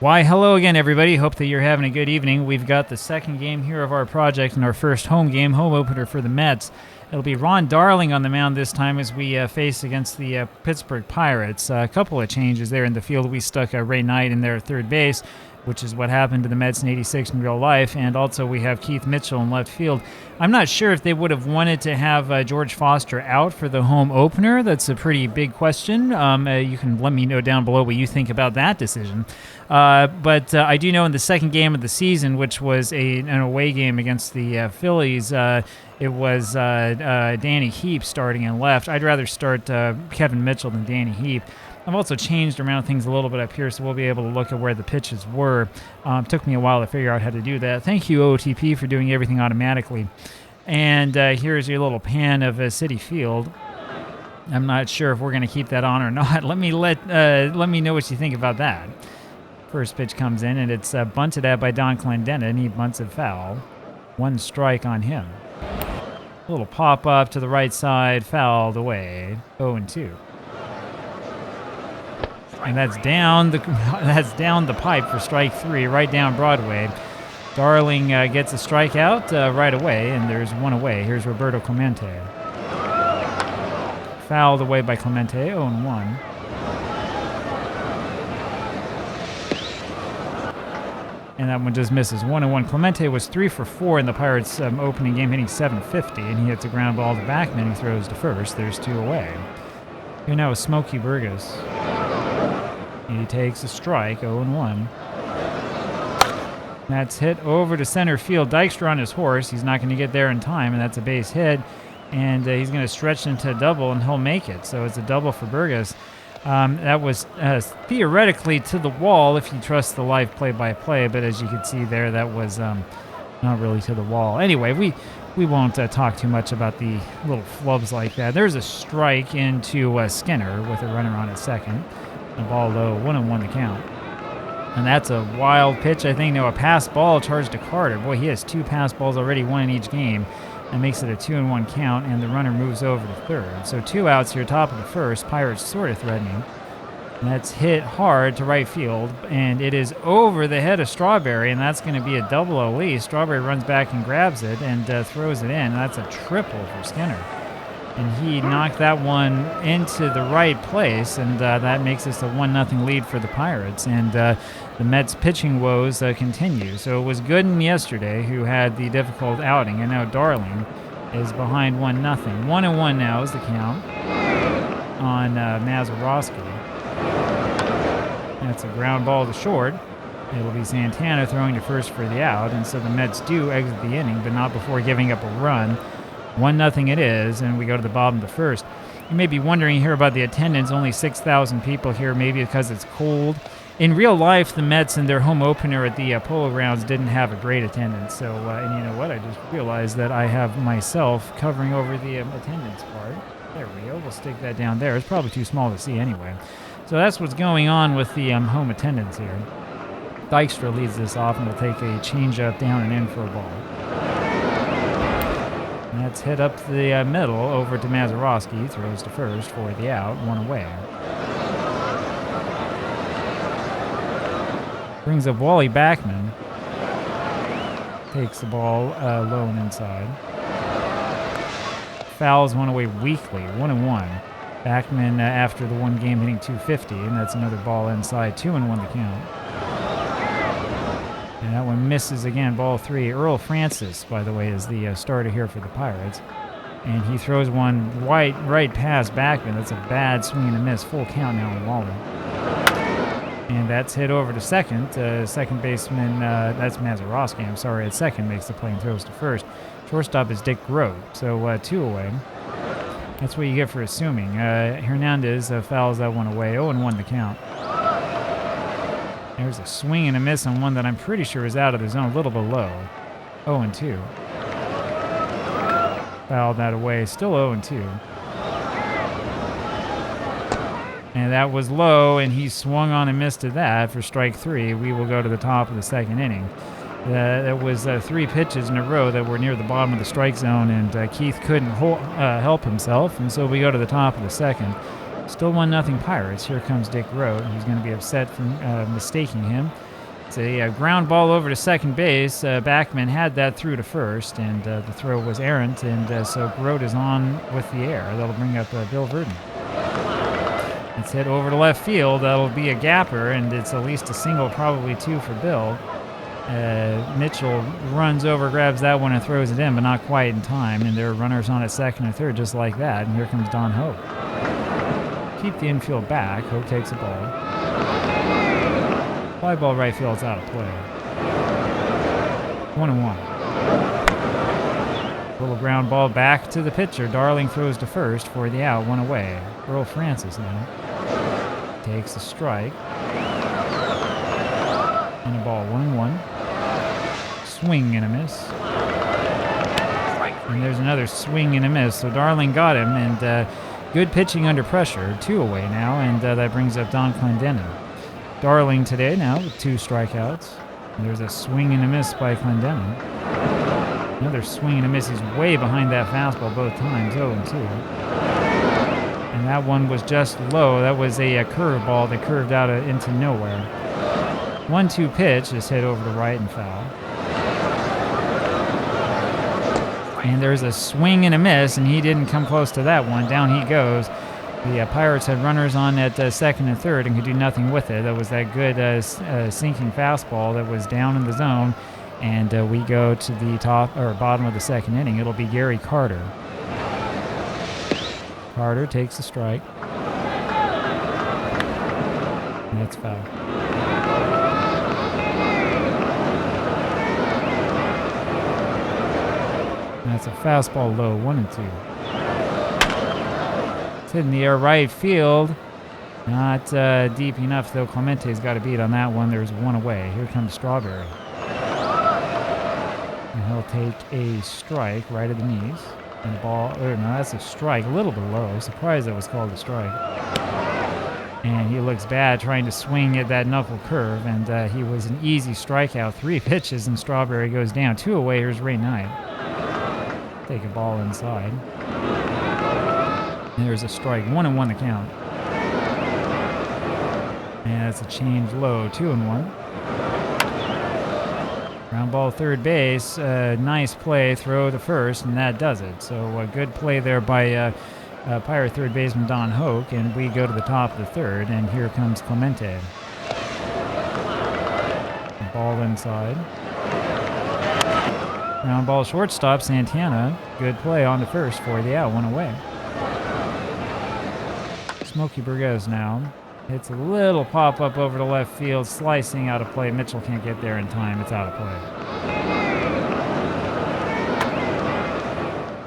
Why, hello again, everybody. Hope that you're having a good evening. We've got the second game here of our project and our first home game, home opener for the Mets. It'll be Ron Darling on the mound this time as we face against the Pittsburgh Pirates. A couple of changes there in the field. We stuck Ray Knight in there at third base, which is what happened to the Mets in '86 in real life. And also we have Keith Mitchell in left field. I'm not sure if they would have wanted to have George Foster out for the home opener. That's a pretty big question. You can let me know down below what you think about that decision. But I do know in the second game of the season, which was an away game against the Phillies, it was Danny Heap starting in left. I'd rather start Kevin Mitchell than Danny Heap. I've also changed around things a little bit up here, so we'll be able to look at where the pitches were. Took me a while to figure out how to do that. Thank you, OOTP, for doing everything automatically. And here's your little pan of Citi Field. I'm not sure if we're going to keep that on or not. Let me know what you think about that. First pitch comes in, and it's bunted at by Don Clendenin, and he bunts it foul. 1 strike on him. A little pop-up to the right side, fouled away. 0-2. And that's down the pipe for strike 3, right down Broadway. Darling gets a strikeout right away, and there's one away. Here's Roberto Clemente. Fouled away by Clemente, 0-1. And that one just misses. 1-1. Clemente was 3 for 4 in the Pirates' opening game, hitting .750, and he hits a ground ball to Backman. He throws to first. There's 2 away. Here now is Smokey Burgess. He takes a strike, 0-1. That's hit over to center field. Dykstra on his horse. He's not going to get there in time, and that's a base hit. And he's going to stretch into a double, and he'll make it. So it's a double for Burgess. That was theoretically to the wall if you trust the live play-by-play, but as you can see there, that was not really to the wall. Anyway, we won't talk too much about the little flubs like that. There's a strike into Skinner with a runner on at second. The ball low, 1-1 the count. And that's a wild pitch, I think. No, a pass ball charged to Carter. Boy, he has 2 pass balls already, 1 in each game. That makes it a 2-1 count, and the runner moves over to third. So 2 outs here, top of the first. Pirates sort of threatening. And that's hit hard to right field, and it is over the head of Strawberry, and that's going to be a double at least. Strawberry runs back and grabs it and throws it in. That's a triple for Skinner. And he knocked that one into the right place, and that makes us a 1-0 lead for the Pirates. And the Mets' pitching woes continue. So it was Gooden yesterday who had the difficult outing, and now Darling is behind 1-0. 1-1 now is the count on Mazeroski. That's a ground ball to short. It'll be Santana throwing to first for the out, and so the Mets do exit the inning, but not before giving up a run. 1-0 it is, and we go to the bottom of the first. You may be wondering here about the attendance. Only 6,000 people here, maybe because it's cold. In real life, the Mets in their home opener at the Polo Grounds didn't have a great attendance. So, and you know what? I just realized that I have myself covering over the attendance part. There we go. We'll stick that down there. It's probably too small to see anyway. So that's what's going on with the home attendance here. Dykstra leads this off and will take a changeup down and in for a ball. And that's hit up the middle over to Mazeroski. Throws to first for the out. 1 away. Brings up Wally Backman. Takes the ball low and inside. Fouls 1 away weakly. 1-1. Backman after the 1 game hitting .250, and that's another ball inside. 2-1 the count. And that one misses again, ball 3. Earl Francis, by the way, is the starter here for the Pirates. And he throws one right past Backman. That's a bad swing and a miss. Full count now on Waller. And that's hit over to second. Second baseman, that's Mazeroski, I'm sorry, at second makes the play and throws to first. Shortstop is Dick Grote, so 2 away. That's what you get for assuming. Hernandez fouls that one away. 0-1 the count. There's a swing and a miss on one that I'm pretty sure is out of the zone, a little below. 0-2. Fouled that away, still 0-2. And that was low, and he swung on and missed at that for strike 3. We will go to the top of the second inning. That was 3 pitches in a row that were near the bottom of the strike zone, and Keith couldn't help himself, and so we go to the top of the second. Still 1-0 Pirates. Here comes Dick Grote. He's going to be upset for mistaking him. It's a ground ball over to second base. Backman had that through to first, and the throw was errant, and so GRØDE is on with the air. That'll bring up Bill Verdon. It's hit over to left field. That'll be a gapper, and it's at least a single, probably two for Bill. Mitchell runs over, grabs that one, and throws it in, but not quite in time. And there are runners on at second and third just like that. And here comes Don Hope. Keep the infield back. Hope takes a ball. Fly ball right field's out of play. 1-1. Little ground ball back to the pitcher. Darling throws to first for the out, one away. Earl Francis now takes a strike. And a ball, 1-1. Swing and a miss. And there's another swing and a miss. So Darling got him, and good pitching under pressure. 2 away now, and that brings up Don Clendenin. Darling today now with 2 strikeouts. And there's a swing and a miss by Clendenin. Another swing and a miss. He's way behind that fastball both times, 0-2. And that one was just low. That was a curveball that curved out into nowhere. 1-2 pitch is hit over to right and foul. And there's a swing and a miss, and he didn't come close to that one. Down he goes. The Pirates had runners on at second and third and could do nothing with it. That was that good sinking fastball that was down in the zone. And we go to the top or bottom of the second inning. It'll be Gary Carter. Carter takes a strike. And that's foul. That's a fastball low, 1-2. It's hitting the air right field. Not deep enough, though. Clemente's got a beat on that one. There's 1 away. Here comes Strawberry. And he'll take a strike right at the knees. And the ball, no, that's a strike. A little bit low. Surprised that was called a strike. And he looks bad trying to swing at that knuckle curve. And he was an easy strikeout. 3 pitches, and Strawberry goes down. 2 away. Here's Ray Knight. Take a ball inside. And there's a strike. 1-1 the count. And that's a change low. 2-1. Ground ball third base. Nice play. Throw to first, and that does it. So a good play there by Pirate third baseman Don Hoke. And we go to the top of the third, and here comes Clemente. Ball inside. Ground ball shortstop, Santana. Good play on the first for the out, 1 away. Smokey Burgess now. Hits a little pop-up over to left field, slicing out of play. Mitchell can't get there in time. It's out of play.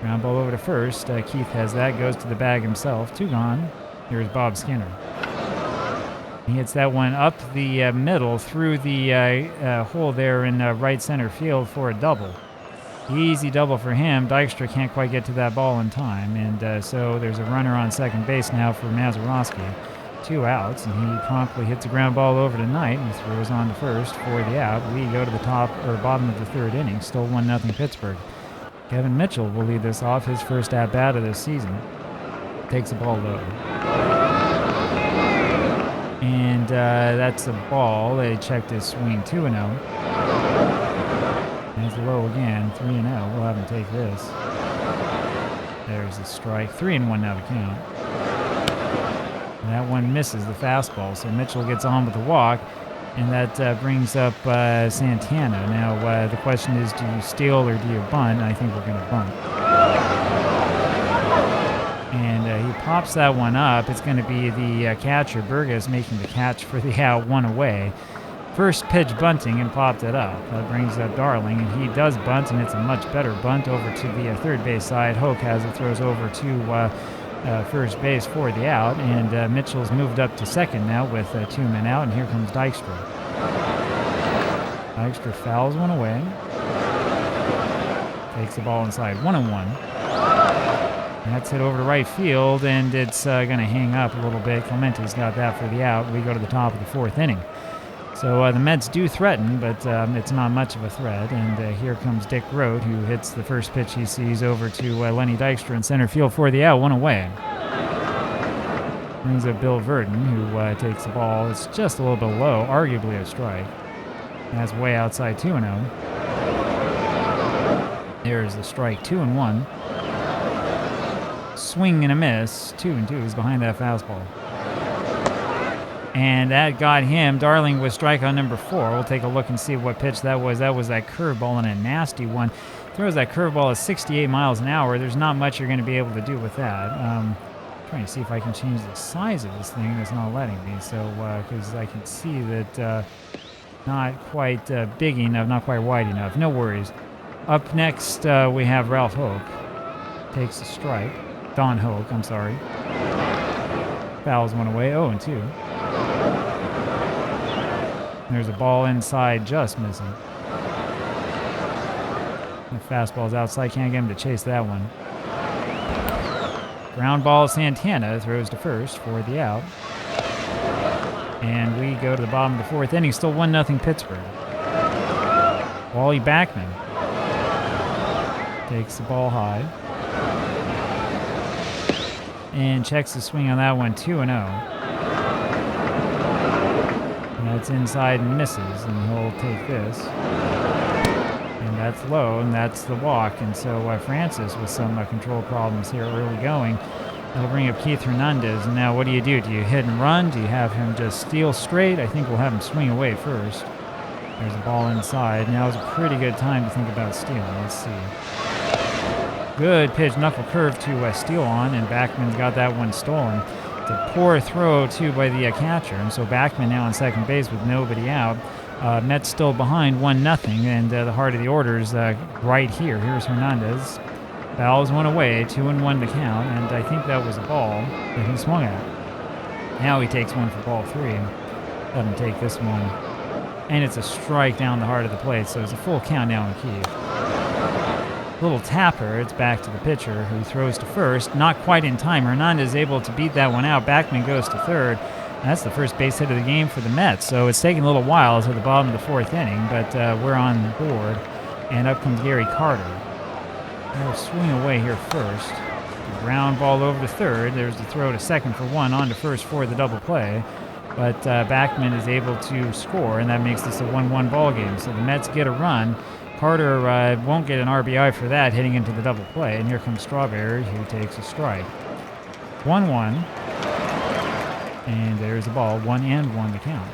Ground ball over to first. Keith has that. Goes to the bag himself. 2 gone. Here's Bob Skinner. He hits that one up the middle through the hole there in right center field for a double. Easy double for him. Dykstra can't quite get to that ball in time, and so there's a runner on second base now for Mazeroski. 2 outs, and he promptly hits a ground ball over to Knight and throws on to first for the out. We go to the top or bottom of the third inning. Still 1-0 Pittsburgh. Kevin Mitchell will lead this off, his first at-bat of this season. Takes a ball low. And that's a ball. They checked his swing. 2-0. It's low again, 3-0. We'll have him take this. There's a strike. 3-1 now to count. And that one misses the fastball, so Mitchell gets on with the walk, and that brings up Santana. Now, the question is, do you steal or do you bunt? I think we're going to bunt. And he pops that one up. It's going to be the catcher, Burgess, making the catch for the out, 1 away. First pitch bunting and popped it up. That brings up Darling, and he does bunt, and it's a much better bunt over to the third base side. Hoke has it, throws over to first base for the out, and Mitchell's moved up to second now with 2 men out, and here comes Dykstra. Dykstra fouls one away. Takes the ball inside, 1-1. And that's hit over to right field, and it's going to hang up a little bit. Clemente's got that for the out. We go to the top of the 4th inning. So the Mets do threaten, but it's not much of a threat. And here comes Dick GRØDE, who hits the first pitch he sees over to Lenny Dykstra in center field for the out, 1 away. Brings up Bill Verdon, who takes the ball. It's just a little bit low, arguably a strike. That's way outside 2-0. There's the strike, 2-1. Swing and a miss, 2-2. He's behind that fastball. And that got him. Darling with strikeout number 4. We'll take a look and see what pitch that was. That was that curveball, and a nasty one. Throws that curveball at 68 miles an hour. There's not much you're going to be able to do with that. Trying to see if I can change the size of this thing. It's not letting me. So, because I can see that not quite big enough, not quite wide enough. No worries. Up next, we have Ralph Hoke. Takes a strike. Don Hoke, I'm sorry. Fouls one away. 0-2. There's a ball inside, just missing. The fastball's outside, can't get him to chase that one. Ground ball, Santana throws to first for the out. And we go to the bottom of the 4th inning, still 1-0 Pittsburgh. Wally Backman takes the ball high. And checks the swing on that one, 2-0. That's inside and misses, and he'll take this. And that's low, and that's the walk. And so Francis with some control problems here early going. That'll bring up Keith Hernandez. And now what do? Do you hit and run? Do you have him just steal straight? I think we'll have him swing away first. There's a ball inside. Now is a pretty good time to think about stealing. Let's see. Good pitch, knuckle curve to steal on, and Backman's got that one stolen. It's a poor throw, too, by the catcher. And so Backman now on second base with nobody out. Mets still behind 1-0, and the heart of the order is right here. Here's Hernandez. Fouls one away, 2-1 to count, and I think that was a ball that he swung at. Now he takes one for ball 3. Doesn't take this one. And it's a strike down the heart of the plate, so it's a full count now in Keith. Little tapper, it's back to the pitcher, who throws to first. Not quite in time. Hernandez is able to beat that one out. Backman goes to third. That's the first base hit of the game for the Mets, so it's taking a little while to the bottom of the 4th inning, but we're on board. And up comes Gary Carter. They'll swing away here first. Ground ball over to third. There's the throw to second for 1, on to first for the double play. But Backman is able to score, and that makes this a 1-1 ball game. So the Mets get a run. Carter won't get an RBI for that, hitting into the double play. And here comes Strawberry, who takes a strike. 1-1. And there's the ball. 1-1 to count.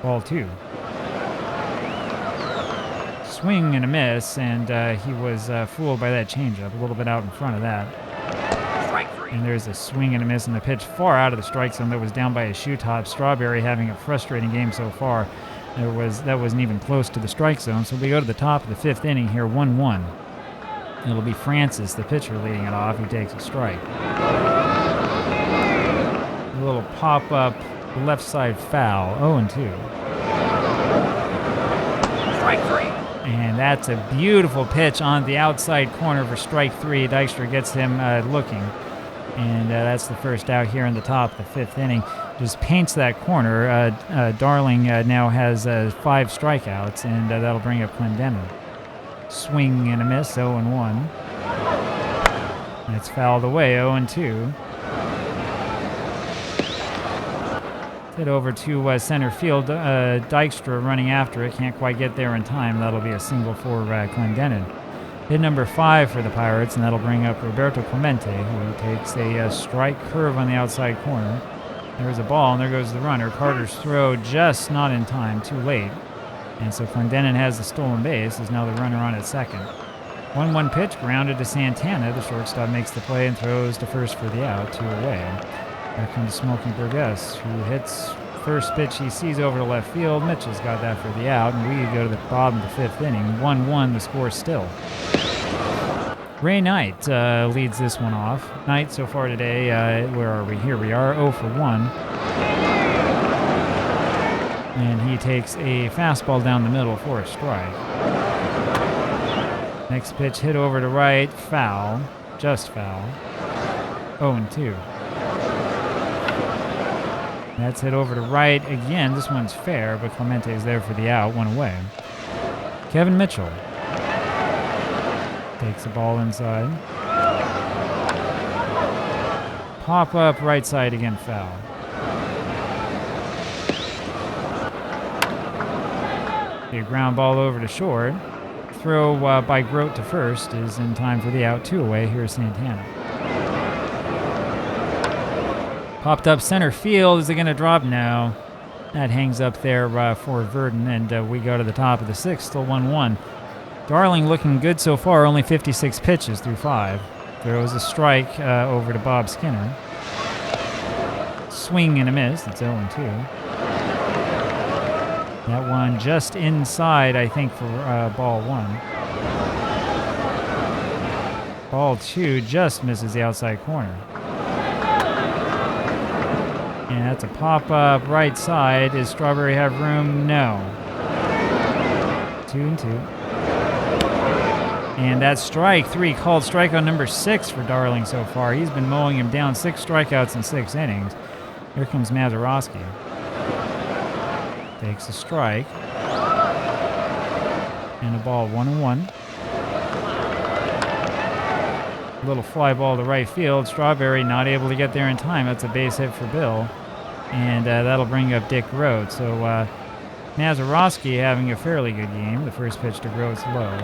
Ball 2. Swing and a miss, and he was fooled by that changeup. A little bit out in front of that. And there's a swing and a miss, and the pitch far out of the strike zone that was down by a shoe top. Strawberry having a frustrating game so far. That wasn't even close to the strike zone. So we go to the top of the 5th inning here, 1-1. It'll be Francis, the pitcher, leading it off. He takes a strike. A little pop-up left side foul, 0-2. Strike 3. And that's a beautiful pitch on the outside corner for strike 3. Dykstra gets him looking. And that's the first out here in the top of the 5th inning. Just paints that corner. Darling now has 5 strikeouts, and that'll bring up Clendenin. Swing and a miss, 0-1. And it's fouled away, 0-2. Hit over to center field. Dykstra running after it. Can't quite get there in time. That'll be a single for Clendenin. Hit number 5 for the Pirates, and that'll bring up Roberto Clemente, who takes a strike curve on the outside corner. There's a ball, and there goes the runner. Carter's throw just not in time, too late. And so Clendenin has the stolen base, is now the runner on at second. 1-1 pitch, grounded to Santana. The shortstop makes the play and throws to first for the out, 2 away. Here comes Smokey Burgess, who hits first pitch he sees over to left field. Mitch has got that for the out, and we go to the bottom of the 5th inning. 1-1, the score still. Ray Knight leads this one off. Knight so far today, where are we? Here we are, 0 for 1. And he takes a fastball down the middle for a strike. Next pitch hit over to right, foul, just foul. 0-2. That's hit over to right again. This one's fair, but Clemente is there for the out, 1 away. Kevin Mitchell takes the ball inside. Pop up right side again, foul. The ground ball over to short. Throw by Grote to first is in time for the out. 2 away. Here's Santana. Popped up center field. Is it going to drop? No. That hangs up there for Verdon, and we go to the top of the 6th, still 1-1. Darling looking good so far, only 56 pitches through 5. Throws a strike over to Bob Skinner. Swing and a miss. It's 0-2. That one just inside, I think, for ball 1. Ball 2 just misses the outside corner. And that's a pop-up right side. Does Strawberry have room? No. 2-2. And that's strike 3, called strikeout number 6 for Darling so far. He's been mowing him down, 6 strikeouts in 6 innings. Here comes Mazeroski. Takes a strike. And a ball 1-1. Little fly ball to right field. Strawberry not able to get there in time. That's a base hit for Bill. And that'll bring up Dick Grote. So Mazeroski having a fairly good game. The first pitch to Grote's low.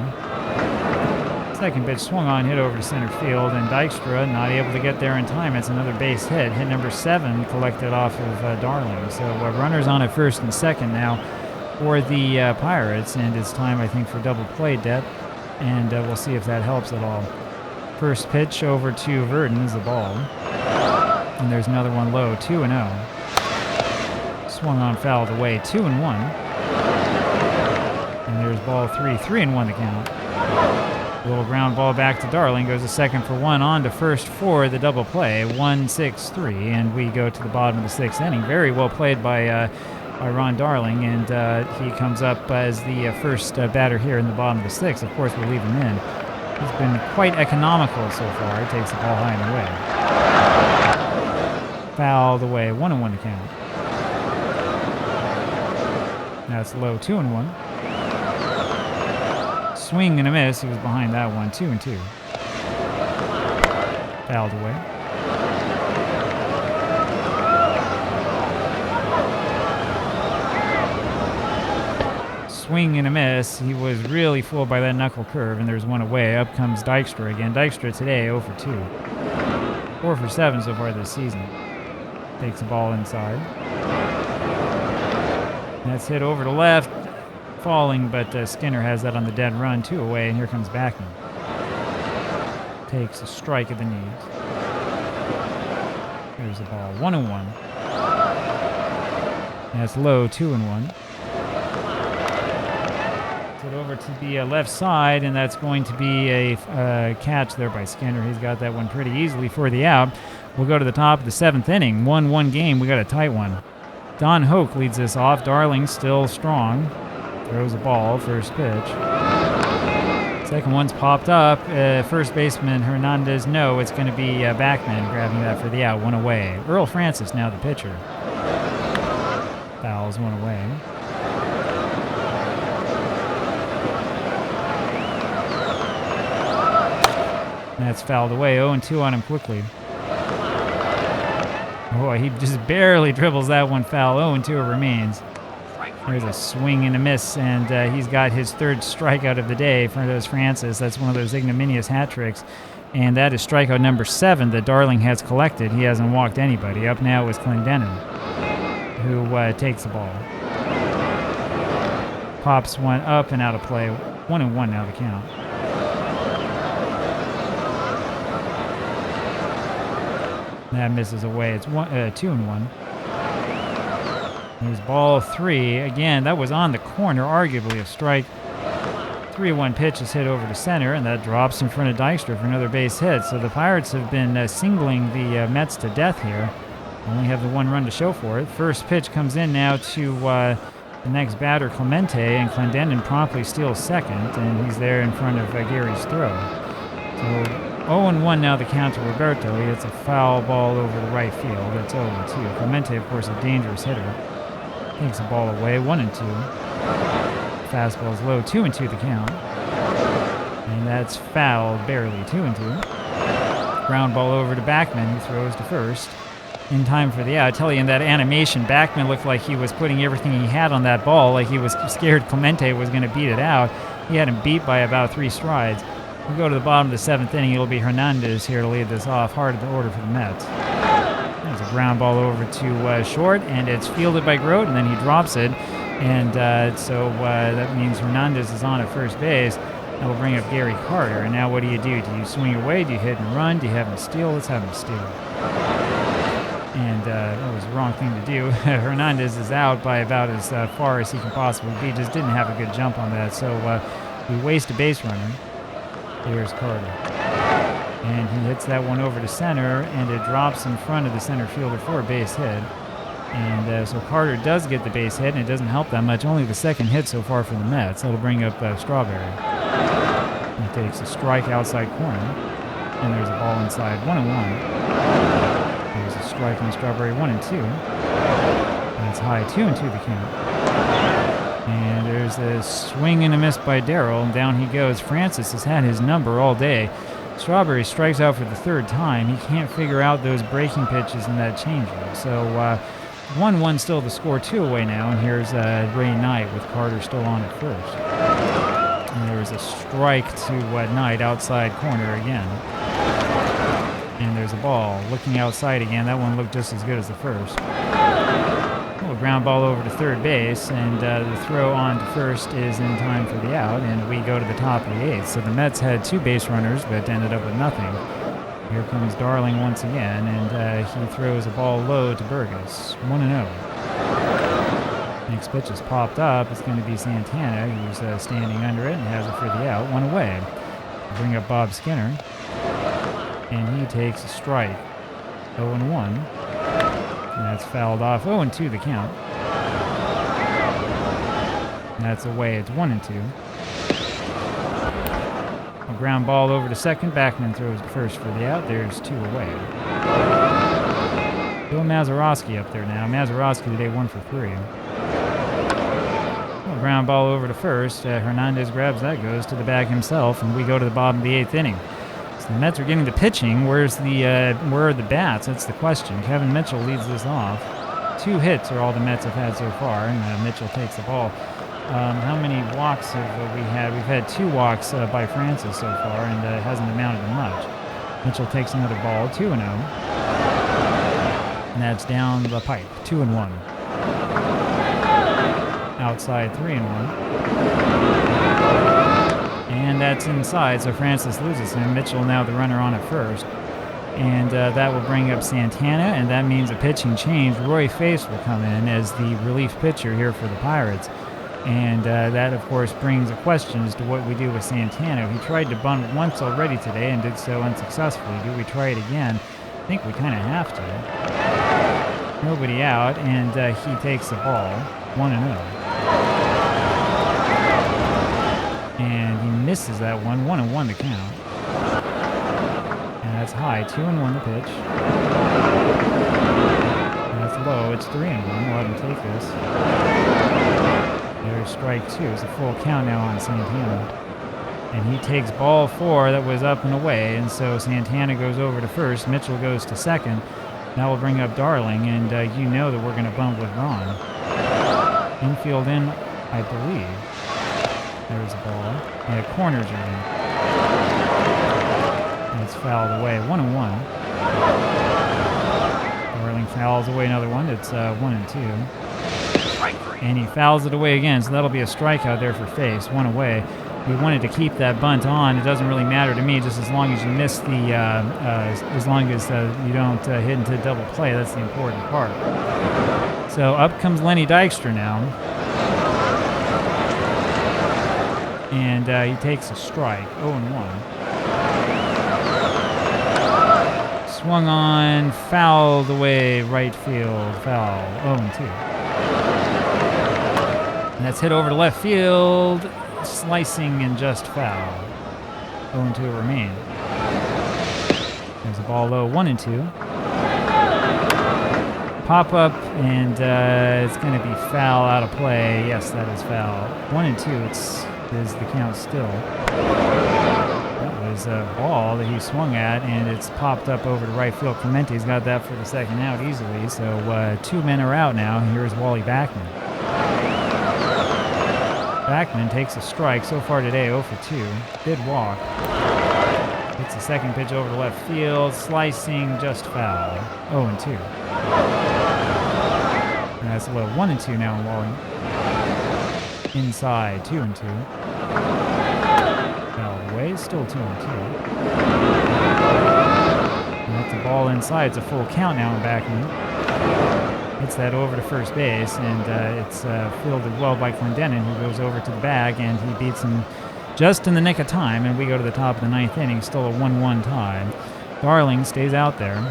Second pitch swung on, hit over to center field, and Dykstra not able to get there in time. It's another base hit. Hit number 7 collected off of Darling. So runners on at first and second now for the Pirates, and it's time, I think, for double play depth, and we'll see if that helps at all. First pitch over to Verdon is the ball, and there's another one low, 2-0. Swung on, fouled away, 2-1. And there's ball 3, 3-1 the count. A little ground ball back to Darling, goes to second for 1, on to first for the double play, 1-6-3, and we go to the bottom of the 6th inning. Very well played by Ron Darling, and he comes up as the first batter here in the bottom of the 6th. Of course, we'll leave him in. He's been quite economical so far. He takes the ball high and away. Fouled away, 1-1 the count. That's low, 2-1. Swing and a miss. He was behind that one. 2-2. Fouled away. Swing and a miss. He was really fooled by that knuckle curve, and there's one away. Up comes Dykstra again. Dykstra today 0 for 2. 4 for 7 so far this season. Takes the ball inside. That's hit over to left. Falling, but Skinner has that on the dead run. 2 away, and here comes Backman. Takes a strike at the knees. Here's the ball. 1-1. That's low, 2-1. It over to the left side, and that's going to be a catch there by Skinner. He's got that one pretty easily for the out. We'll go to the top of the 7th inning. 1-1 game. We got a tight one. Don Hoke leads this off. Darling still strong. Throws a ball, first pitch. Second one's popped up. First baseman Hernandez, no, it's going to be Backman grabbing that for the out, 1 away. Earl Francis now the pitcher. Fouls, 1 away. That's fouled away, 0-2 on him quickly. Boy, he just barely dribbles that one foul, 0-2 it remains. There's a swing and a miss, and he's got his 3rd strikeout of the day for those Francis. That's one of those ignominious hat tricks, and that is strikeout number 7 that Darling has collected. He hasn't walked anybody. Up now is Kdenlive, who takes the ball. Pops one up and out of play. 1-1 now the count. That misses away. It's 2-1. There's ball 3. Again, that was on the corner, arguably a strike. 3-1 pitch is hit over to center, and that drops in front of Dykstra for another base hit. So the Pirates have been singling the Mets to death here. Only have the 1 run to show for it. First pitch comes in now to the next batter, Clemente, and Kdenlive promptly steals second, and he's there in front of Gary's throw. So 0-1 now the count to Roberto. He hits a foul ball over the right field. That's 0-2. Clemente, of course, a dangerous hitter. Takes the ball away, 1-2. Fastball's low, 2-2 the count. And that's fouled, barely, 2-2. Ground ball over to Backman, who throws to first. in time for the out. I tell you, in that animation, Backman looked like he was putting everything he had on that ball, like he was scared Clemente was going to beat it out. He had him beat by about 3 strides. We go to the bottom of the 7th inning. It'll be Hernandez here to lead this off. Hard at the order for the Mets. There's a ground ball over to short, and it's fielded by Grote, and then he drops it. And so that means Hernandez is on at first base. That will bring up Gary Carter. And now what do? Do you swing away? Do you hit and run? Do you have him steal? Let's have him steal. And that was the wrong thing to do. Hernandez is out by about as far as he can possibly be. Just didn't have a good jump on that. So we waste a base runner. Here's Carter. And he hits that one over to center, and it drops in front of the center fielder for a base hit. And so Carter does get the base hit, and it doesn't help that much. Only the second hit so far for the Mets. That'll bring up Strawberry. He takes a strike outside corner, and there's a ball inside. 1-1. There's a strike on Strawberry. 1-2. That's high. 2-2 the count. And there's a swing and a miss by Darrell, and down he goes. Francis has had his number all day. Strawberry strikes out for the 3rd time. He can't figure out those breaking pitches and that changeup. So 1-1 still the score, 2 away now. And here's Ray Knight with Carter still on at first. And there's a strike to Knight outside corner again. And there's a ball looking outside again. That one looked just as good as the first. A ground ball over to third base, and the throw on to first is in time for the out, and we go to the top of the 8th. So the Mets had 2 base runners, but ended up with nothing. Here comes Darling once again, and he throws a ball low to Burgess. 1-0. Next pitch is popped up. It's going to be Santana, who's standing under it and has it for the out. 1 away. Bring up Bob Skinner, and he takes a strike. 0-1. And that's fouled off. 0-2 the count. And that's away. It's 1-2. A ground ball over to second. Backman throws to first for the out. There's 2 away. Bill Mazeroski up there now. Mazeroski today 1 for 3. A ground ball over to first. Hernandez grabs that, goes to the bag himself, and we go to the bottom of the 8th inning. The Mets are getting the pitching. Where are the bats? That's the question. Kevin Mitchell leads this off. 2 hits are all the Mets have had so far, and Mitchell takes the ball. How many walks have we had? We've had 2 walks by Francis so far, and it hasn't amounted to much. Mitchell takes another ball. 2-0. And that's down the pipe. 2-1. Outside 3-1. And that's inside, so Francis loses him. Mitchell now the runner on at first. And that will bring up Santana, and that means a pitching change. Roy Face will come in as the relief pitcher here for the Pirates. And that, of course, brings a question as to what we do with Santana. He tried to bunt once already today and did so unsuccessfully. Do we try it again? I think we kind of have to. Nobody out, and he takes the ball. 1-0. And he misses that one. 1-1 to count. And that's high. 2-1 the pitch. And that's low. It's 3-1. We'll let him take this. There's strike 2. It's a full count now on Santana. And he takes ball 4 that was up and away. And so Santana goes over to first. Mitchell goes to second. That will bring up Darling. And you know that we're going to bunt with Ron. Infield in, I believe. There's a ball. Yeah, corners are in. And it's fouled away. 1-1. Darling fouls away another one. It's 1-2. And he fouls it away again, so that'll be a strikeout there for Face. 1 away. We wanted to keep that bunt on. It doesn't really matter to me, just as long as you miss the, as long as you don't hit into double play. That's the important part. So up comes Lenny Dykstra now. And he takes a strike, 0-1. Swung on, fouled away, right field, foul, 0-2. And that's hit over to left field, slicing and just foul. 0-2 remain. There's a ball low, 1-2. Pop up, and it's going to be foul out of play. Yes, that is foul. 1-2, is the count still. That was a ball that he swung at, and it's popped up over to right field. Clemente's got that for the second out easily. So 2 men are out now. Here's Wally Backman. Backman takes a strike so far today, 0 for 2. Did walk. Hits the second pitch over to left field, slicing, just foul. 0 and 2. And that's low. 1 and 2 now in Wally. Inside, 2 and 2. Fouled away, still 2 and 2. And that's the ball inside. It's a full count now in Backman. Hits that over to first base, and it's fielded well by Kdenlive, who goes over to the bag, and he beats him just in the nick of time, and we go to the top of the 9th inning, still a 1-1 tie. Darling stays out there.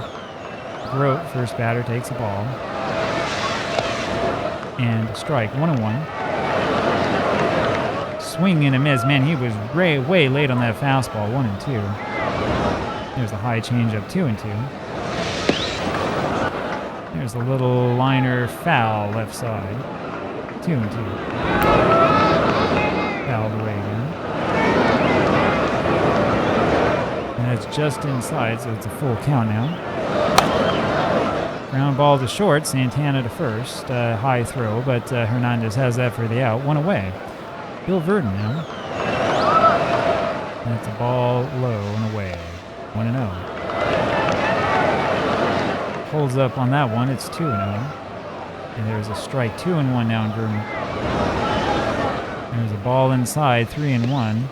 Grote, first batter, takes a ball. And strike, 1-1. Swing and a miss. Man, he was way late on that fastball, 1 and 2. There's a high changeup, 2 and 2. There's a little liner foul left side, 2 and 2. Fouled away again. And it's just inside, so it's a full count now. Ground ball to short, Santana to first. High throw, but Hernandez has that for the out. 1 away. Bill Verdon now. That's a ball low and away. 1 and 0. Holds up on that one. It's 2 and 0. And there's a strike. 2 and 1 now in Verdon. There's a ball inside. 3 and 1.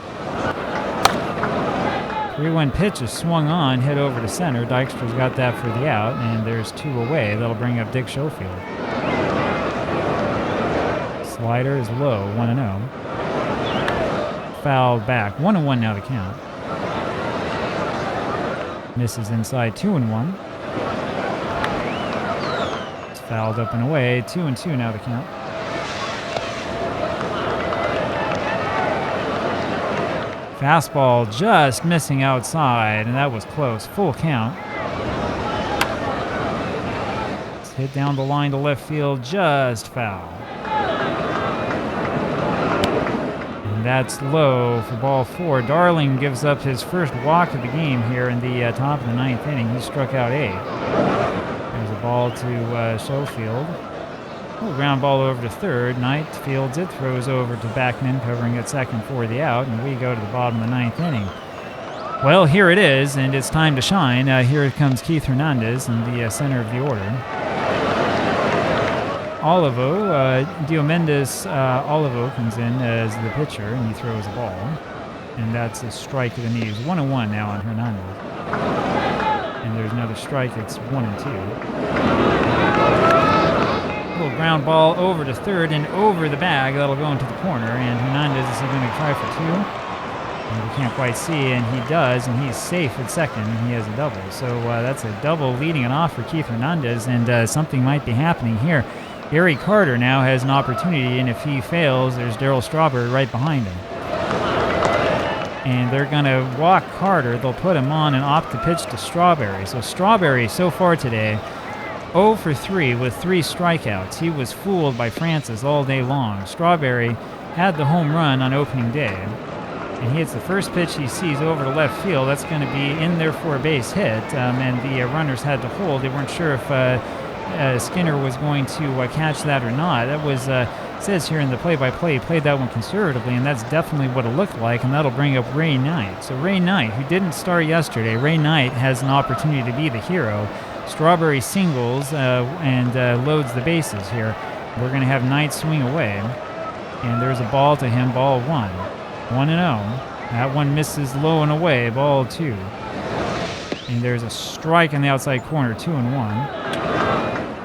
3-1 pitch is swung on, hit over to center. Dykstra's got that for the out, and there's 2 away. That'll bring up Dick Schofield. Slider is low, 1 and 0. Fouled back, 1 and 1 now the count. Misses inside, 2 and 1. It's fouled up and away, 2 and 2 now the count. Fastball just missing outside, and that was close. Full count. It's hit down the line to left field, just foul. And that's low for ball 4. Darling gives up his first walk of the game here in the top of the 9th inning. He struck out 8. There's a ball to Schofield. Ground ball over to third. Knight fields it, throws over to Backman, covering at second for the out, and we go to the bottom of the 9th inning. Well, here it is, and it's time to shine. Here comes Keith Hernandez in the center of the order. Diomedes Olivo comes in as the pitcher, and he throws a ball. And that's a strike to the knees. 1 and 1 now on Hernandez. And there's another strike. It's 1 and 2. Little ground ball over to third and over the bag. That'll go into the corner, and Hernandez is going to try for 2. And we can't quite see, and he does, and he's safe at second, and he has a double. So that's a double leading it off for Keith Hernandez, and something might be happening here. Gary Carter now has an opportunity, and if he fails, there's Darryl Strawberry right behind him. And they're going to walk Carter. They'll put him on and opt to pitch to Strawberry. So Strawberry, so far today, 0 for 3 with 3 strikeouts. He was fooled by Francis all day long. Strawberry had the home run on opening day. And he hits the first pitch he sees over to left field. That's going to be in there for a base hit. And the runners had to hold. They weren't sure if Skinner was going to catch that or not. That was, says here in the play-by-play, he played that one conservatively, and that's definitely what it looked like, and that'll bring up Ray Knight. So Ray Knight, who didn't start yesterday, Ray Knight has an opportunity to be the hero. Strawberry singles and loads the bases here. We're going to have Knight swing away, and there's a ball to him, ball 1. 1 and 0. That one misses low and away, ball 2. And there's a strike in the outside corner, 2 and 1.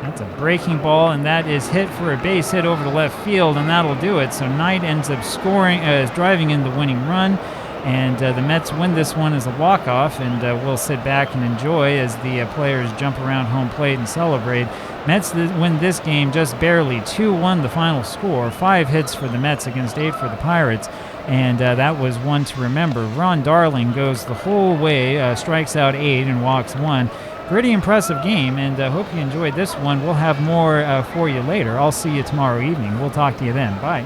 That's a breaking ball, and that is hit for a base hit over to left field, and that'll do it. So Knight ends up scoring, driving in the winning run. And the Mets win this one as a walk-off, and we'll sit back and enjoy as the players jump around home plate and celebrate. Mets win this game just barely, 2-1 the final score, 5 hits for the Mets against 8 for the Pirates, and that was one to remember. Ron Darling goes the whole way, strikes out 8 and walks 1. Pretty impressive game, and hope you enjoyed this one. We'll have more for you later. I'll see you tomorrow evening. We'll talk to you then. Bye.